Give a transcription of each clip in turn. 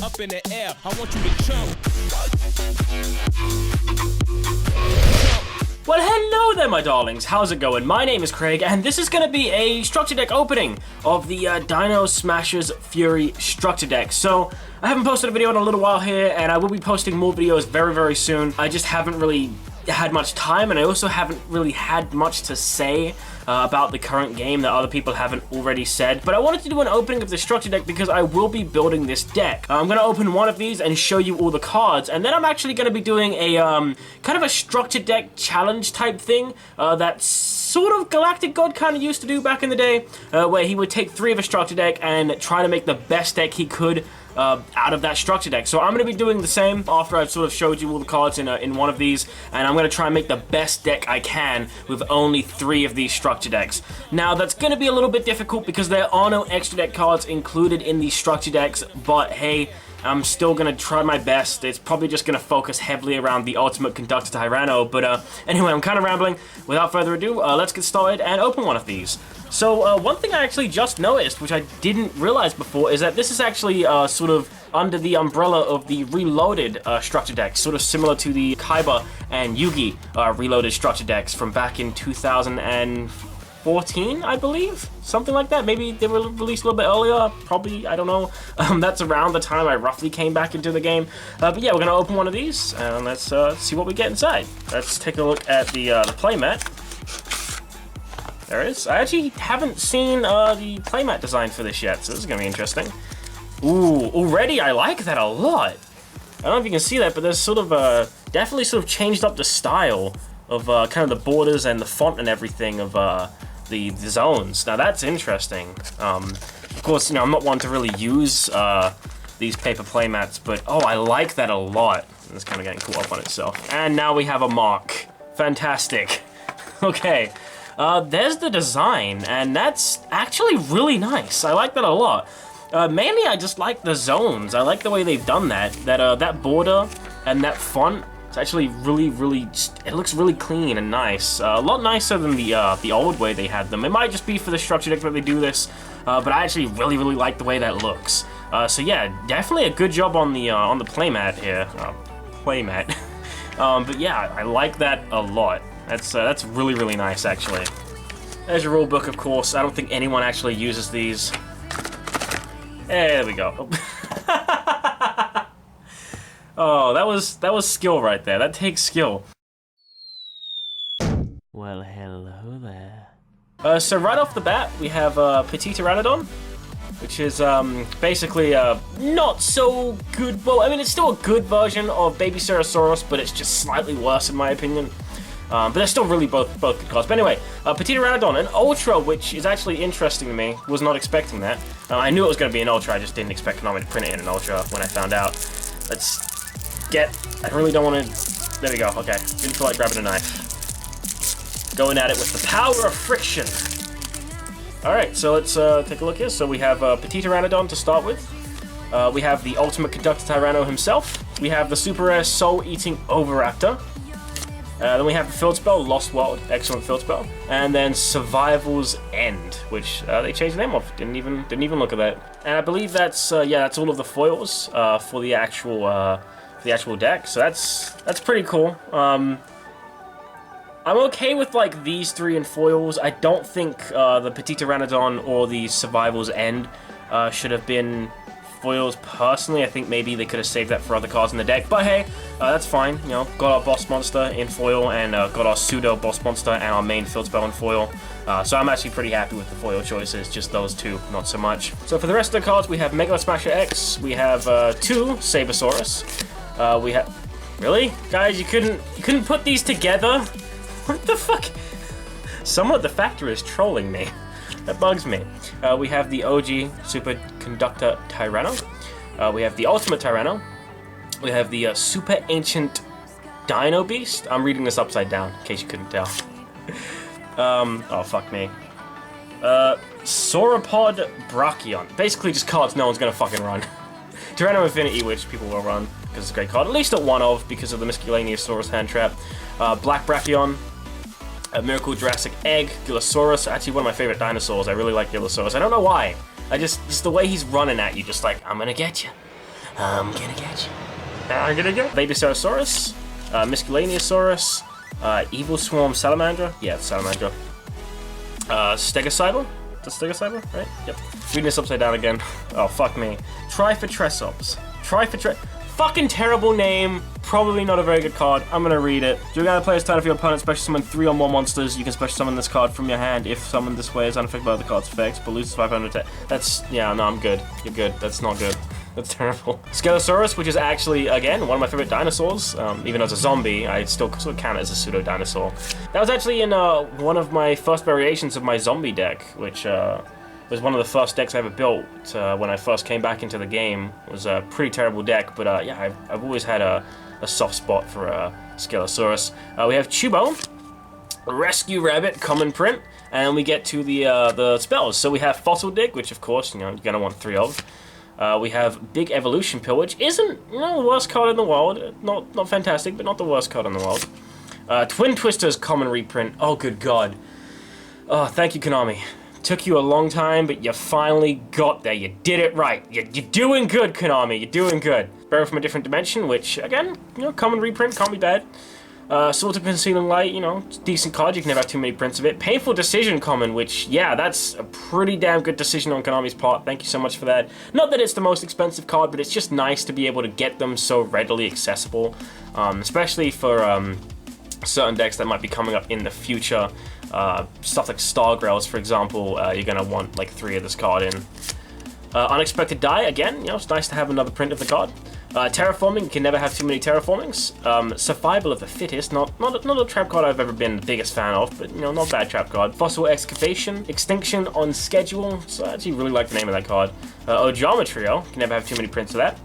up in the air. I want you to jump. Well, hello there, my darlings. How's it going? My name is Craig, and this is going to be a structure deck opening of the Dinosmasher's Fury structure deck. So, I haven't posted a video in a little while here, and I will be posting more videos very, very soon. I just haven't really had much time, and I also haven't really had much to say about the current game that other people haven't already said. But I wanted to do an opening of the structure deck because I will be building this deck. I'm going to open one of these and show you all the cards, and then I'm actually going to be doing a kind of a structure deck challenge type thing that sort of Galactic God kind of used to do back in the day, where he would take 3 of a structure deck and try to make the best deck he could out of that structure deck. So I'm going to be doing the same after I've sort of showed you all the cards in one of these, and I'm going to try and make the best deck I can with only 3 of these structure decks. Now that's going to be a little bit difficult because there are no extra deck cards included in these structure decks, but hey, I'm still going to try my best. It's probably just going to focus heavily around the Ultimate Conductor Tyranno, but anyway, I'm kind of rambling. Without further ado, let's get started and open one of these. So one thing I actually just noticed, which I didn't realize before, is that this is actually sort of under the umbrella of the Reloaded structure decks, sort of similar to the Kaiba and Yugi Reloaded structure decks from back in 2014, I believe? Something like that. Maybe they were released a little bit earlier, probably, I don't know. That's around the time I roughly came back into the game. But yeah, we're going to open one of these, and let's see what we get inside. Let's take a look at the playmat. There it is. I actually haven't seen the playmat design for this yet, so this is going to be interesting. Ooh, already I like that a lot. I don't know if you can see that, but there's sort of definitely sort of changed up the style of kind of the borders and the font and everything of the zones. Now that's interesting. Of course, you know, I'm not one to really use these paper playmats, but oh, I like that a lot. It's kind of getting caught up on itself. And now we have a mark. Fantastic. Okay. There's the design, and that's actually really nice. I like that a lot. Mainly, I just like the zones. I like the way they've done that. That border and that font, it's actually really, it looks really clean and nice. A lot nicer than the old way they had them. It might just be for the structure deck that they do this, but I actually really like the way that looks. So yeah, definitely a good job on the playmat here. Playmat. But yeah, I like that a lot. That's really nice, actually. There's your rule book, of course. I don't think anyone actually uses these. There we go. Oh, that was skill right there. That takes skill. Well, hello there. So right off the bat, we have Petit Pteranodon, which is basically not so good. Well, I mean, it's still a good version of Baby Ceratosaurus, but it's just slightly worse in my opinion. But they're still really both good cards. But anyway, Petit Pteranodon, an Ultra, which is actually interesting to me. Was not expecting that. I knew it was going to be an Ultra, I just didn't expect Konami to print it in an Ultra when I found out. Let's get... I really don't want to... There we go, okay. Didn't feel like grabbing a knife. Going at it with the power of friction. Alright, so let's take a look here. So we have Petit Pteranodon to start with. We have the Ultimate Conductor Tyranno himself. We have the Super Rare Soul-Eating Oviraptor. Then we have the field spell, Lost World, excellent field spell, and then Survival's End, which they changed the name of. Didn't even look at that. And I believe that's that's all of the foils for the actual deck. So that's pretty cool. I'm okay with like these 3 in foils. I don't think the Petit Pteranodon or the Survival's End should have been foils personally. I think maybe they could have saved that for other cards in the deck, but hey, that's fine. You know, got our boss monster in foil, and got our pseudo boss monster and our main field spell in foil. So I'm actually pretty happy with the foil choices, just those 2, not so much. So for the rest of the cards, we have Megalosmasher X, we have 2 Sabersaurus, we have... Really? Guys, you couldn't put these together? What the fuck? Someone at the factory is trolling me. That bugs me. We have the OG Super Conductor Tyranno. We have the Ultimate Tyranno. We have the Super Ancient Dino Beast. I'm reading this upside down, in case you couldn't tell. Oh, fuck me. Sauropod Brachion. Basically just cards no one's gonna fucking run. Tyranno Infinity, which people will run, because it's a great card. At least at 1 of, because of the Miscellaneousaurus hand trap. Black Brachion. Miracle Jurassic Egg, Gillosaurus, actually one of my favorite dinosaurs. I really like Gillosaurus. I don't know why. Just the way he's running at you, just like, I'm gonna get you. I'm gonna get you. I'm gonna get Baby Ceratosaurus, Miscellaneousaurus, Evil Swarm Salamander. Yeah, it's Salamander. Stegocyber. That's Stegocyber, right? Yep. Reading this upside down again. Oh, fuck me. Trifotresops. Fucking terrible name. Probably not a very good card. I'm gonna read it. During the player's turn, if your opponent special summon 3 or more monsters, you can special summon this card from your hand. If summoned this way, is unaffected by the card's effects, but loses 500 attack. That's, yeah, no, I'm good. You're good. That's not good. That's terrible. Skelosaurus, which is actually, again, one of my favorite dinosaurs. Even as a zombie, I still sort of count it as a pseudo-dinosaur. That was actually in one of my first variations of my zombie deck, which was one of the first decks I ever built when I first came back into the game. It was a pretty terrible deck, but yeah, I've always had a soft spot for Skelosaurus. We have Chubo, Rescue Rabbit, common print, and we get to the spells. So we have Fossil Dig, which of course, you're gonna want 3 of. We have Big Evolution Pill, which isn't the worst card in the world. Not fantastic, but not the worst card in the world. Twin Twisters, common reprint. Oh, good God. Oh, thank you, Konami. Took you a long time, but you finally got there. You did it right. You're doing good, Konami. You're doing good. Burial from a Different Dimension, which, again, common reprint, can't be bad. Sword of Concealing Light, decent card. You can never have too many prints of it. Painful Decision common, which, yeah, that's a pretty damn good decision on Konami's part. Thank you so much for that. Not that it's the most expensive card, but it's just nice to be able to get them so readily accessible, especially for certain decks that might be coming up in the future. Stuff like Stargrails, for example, you're going to want like 3 of this card in. Unexpected Die, again, it's nice to have another print of the card. Terraforming, you can never have too many terraformings. Survival of the Fittest, not a trap card I've ever been the biggest fan of, but not a bad trap card. Fossil Excavation, Extinction on Schedule, so I actually really like the name of that card. Geometrio, you can never have too many prints of that.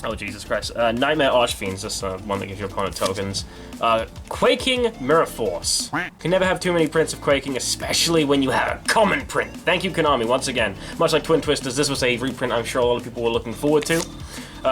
Oh, Jesus Christ. Nightmare Archfiends, that's one that gives your opponent tokens. Quaking Mirror Force. Can never have too many prints of Quaking, especially when you have a common print. Thank you, Konami, once again. Much like Twin Twisters, this was a reprint I'm sure a lot of people were looking forward to.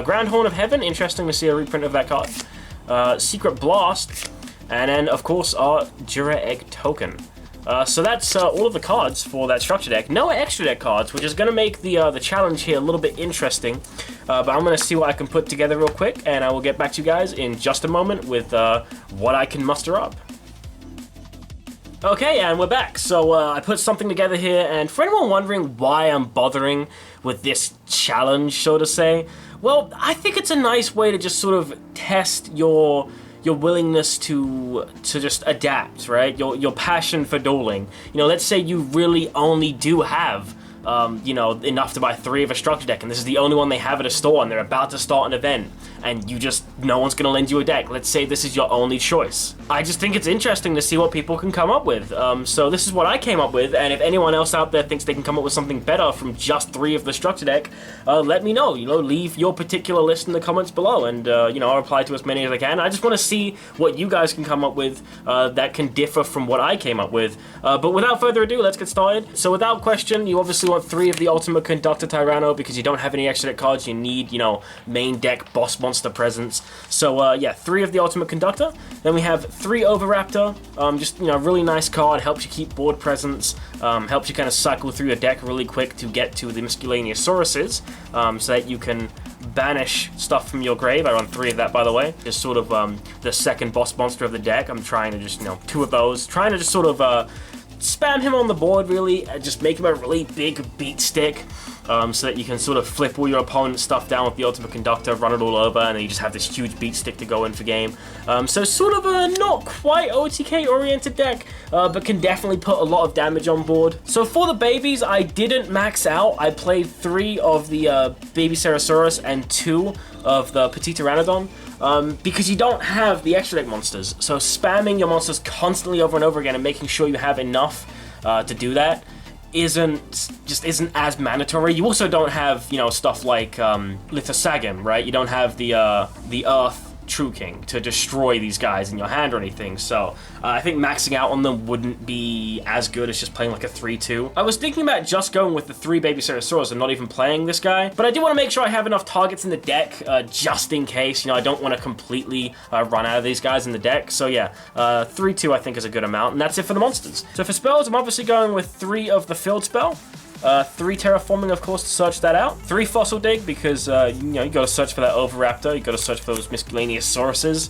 Grand Horn of Heaven, interesting to see a reprint of that card. Secret Blast, and then, of course, our Jura Egg token. So that's all of the cards for that structure deck. No extra deck cards, which is going to make the challenge here a little bit interesting. But I'm going to see what I can put together real quick, and I will get back to you guys in just a moment with what I can muster up. Okay, and we're back. So I put something together here, and for anyone wondering why I'm bothering with this challenge, so to say, well, I think it's a nice way to just sort of test your willingness to just adapt, right? Your passion for dueling. Let's say you really only do have enough to buy 3 of a structure deck, and this is the only one they have at a store, and they're about to start an event, and no one's gonna lend you a deck. Let's say this is your only choice. I just think it's interesting to see what people can come up with. So this is what I came up with, and if anyone else out there thinks they can come up with something better from just 3 of the structure deck, let me know. Leave your particular list in the comments below, and I'll reply to as many as I can. I just want to see what you guys can come up with that can differ from what I came up with. But without further ado, let's get started. So without question, you obviously want 3 of the Ultimate Conductor Tyranno because you don't have any extra deck cards. You need, main deck boss monster presence. So yeah, 3 of the Ultimate Conductor. Then we have 3 Overraptor. Just really nice card. Helps you keep board presence. Helps you kind of cycle through your deck really quick to get to the Miscellaneousauruses, so that you can banish stuff from your grave. I run 3 of that, by the way. Just sort of the second boss monster of the deck. I'm trying to just 2 of those. Trying to just sort of spam him on the board, really. Just make him a really big beat stick, so that you can sort of flip all your opponent's stuff down with the Ultimate Conductor, run it all over, and then you just have this huge beat stick to go in for game. So sort of a not quite OTK-oriented deck, but can definitely put a lot of damage on board. So for the babies, I didn't max out. I played 3 of the Baby Ceratosaurus and 2 of the Petit Pteranodon, because you don't have the extra deck monsters. So spamming your monsters constantly over and over again and making sure you have enough to do that isn't as mandatory. You also don't have stuff like Lithosagim, right? You don't have the Earth True King to destroy these guys in your hand or anything, so I think maxing out on them wouldn't be as good as just playing like a 3-2. I was thinking about just going with the 3 Baby Ceratosaurus and not even playing this guy, but I do want to make sure I have enough targets in the deck, just in case. I don't want to completely run out of these guys in the deck, so yeah, 3-2 I think is a good amount, and that's it for the monsters. So for spells, I'm obviously going with 3 of the Field Spell. 3 terraforming, of course, to search that out. 3 fossil dig, because, you gotta search for that Oviraptor, you gotta search for those miscellaneous sauruses.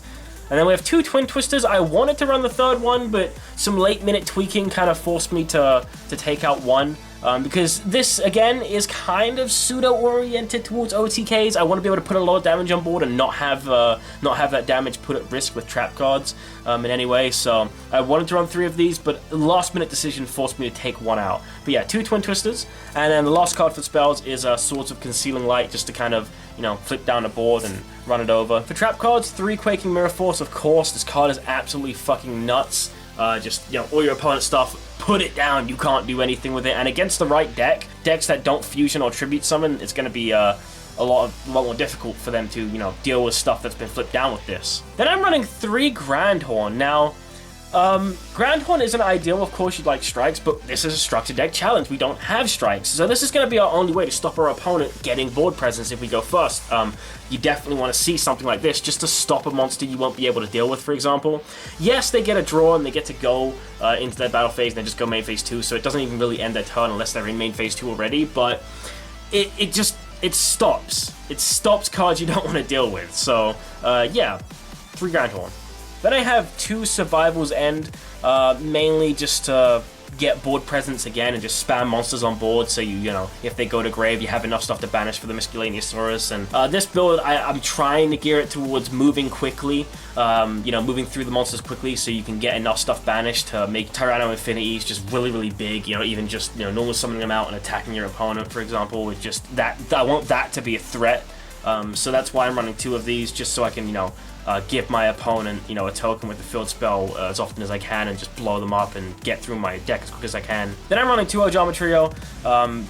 And then we have 2 twin twisters. I wanted to run the 3rd one, but some late-minute tweaking kind of forced me to take out 1. Because this, again, is kind of pseudo-oriented towards OTKs. I want to be able to put a lot of damage on board and not have that damage put at risk with trap cards in any way. So I wanted to run 3 of these, but the last-minute decision forced me to take 1 out. But yeah, 2 Twin Twisters, and then the last card for spells is Swords of Concealing Light, just to kind of, flip down the board and run it over. For trap cards, 3 Quaking Mirror Force, of course. This card is absolutely fucking nuts. Just, all your opponent's stuff, put it down, you can't do anything with it. And against the right decks that don't fusion or tribute summon, it's going to be a lot more difficult for them to, deal with stuff that's been flipped down with this. Then I'm running 3 Grandhorn. Now, Grandhorn isn't ideal, of course you'd like strikes, but this is a structured deck challenge. We don't have strikes, so this is going to be our only way to stop our opponent getting board presence if we go first. You definitely want to see something like this just to stop a monster you won't be able to deal with, for example. Yes, they get a draw and they get to go into their battle phase and then just go main phase 2, so it doesn't even really end their turn unless they're in main phase 2 already, but it stops. It stops cards you don't want to deal with, so yeah, 3 Grandhorn. Then I have 2 Survival's End, mainly just to get board presence again and just spam monsters on board, so if they go to grave, you have enough stuff to banish for the miscellaneous saurus. And this build, I'm trying to gear it towards moving quickly, moving through the monsters quickly, so you can get enough stuff banished to make Tyranno Infinities just really, really big. Even just normal summoning them out and attacking your opponent, for example, with just that. I want that to be a threat. So that's why I'm running 2 of these, just so I can give my opponent, a token with the field spell as often as I can and just blow them up and get through my deck as quick as I can. Then I'm running 2 Ojama Trio,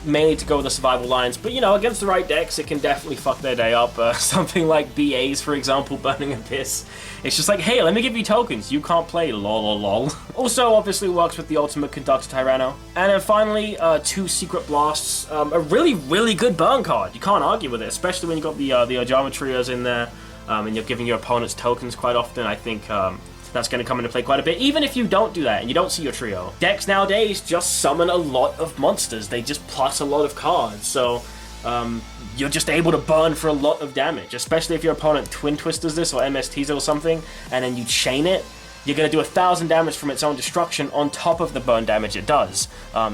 mainly to go with the survival lines, but against the right decks, it can definitely fuck their day up. Something like BAs, for example, Burning Abyss. It's just like, hey, let me give you tokens, you can't play, lol. Also, obviously works with the Ultimate Conductor Tyranno. And then finally, 2 Secret Blasts, a really, really good burn card. You can't argue with it, especially when you got the Ojama Trios in there. And you're giving your opponents tokens quite often. I think that's going to come into play quite a bit. Even if you don't do that and you don't see your trio, decks nowadays just summon a lot of monsters. They just plus a lot of cards. So you're just able to burn for a lot of damage, especially if your opponent Twin Twisters this or MSTs or something, and then you chain it. You're going to do 1,000 damage from its own destruction on top of the burn damage it does.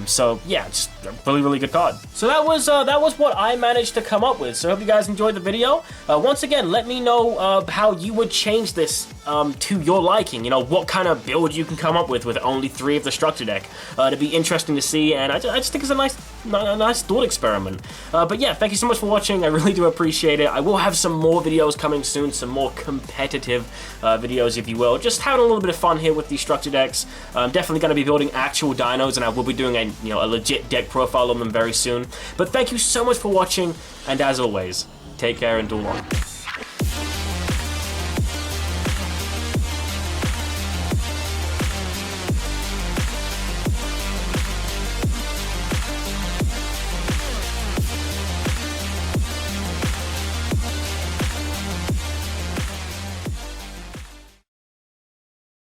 So yeah, it's a really, really good card. So that was what I managed to come up with. So I hope you guys enjoyed the video. Once again, let me know how you would change this to your liking. What kind of build you can come up with only 3 of the structure deck. It'd be interesting to see, and I just think it's a nice thought experiment. But yeah, thank you so much for watching. I really do appreciate it. I will have some more videos coming soon, some more competitive videos, if you will. Just having a little bit of fun here with these structure decks. I'm definitely going to be building actual dinos, and I will be doing a legit deck profile on them very soon. But thank you so much for watching, and as always, take care and duel on.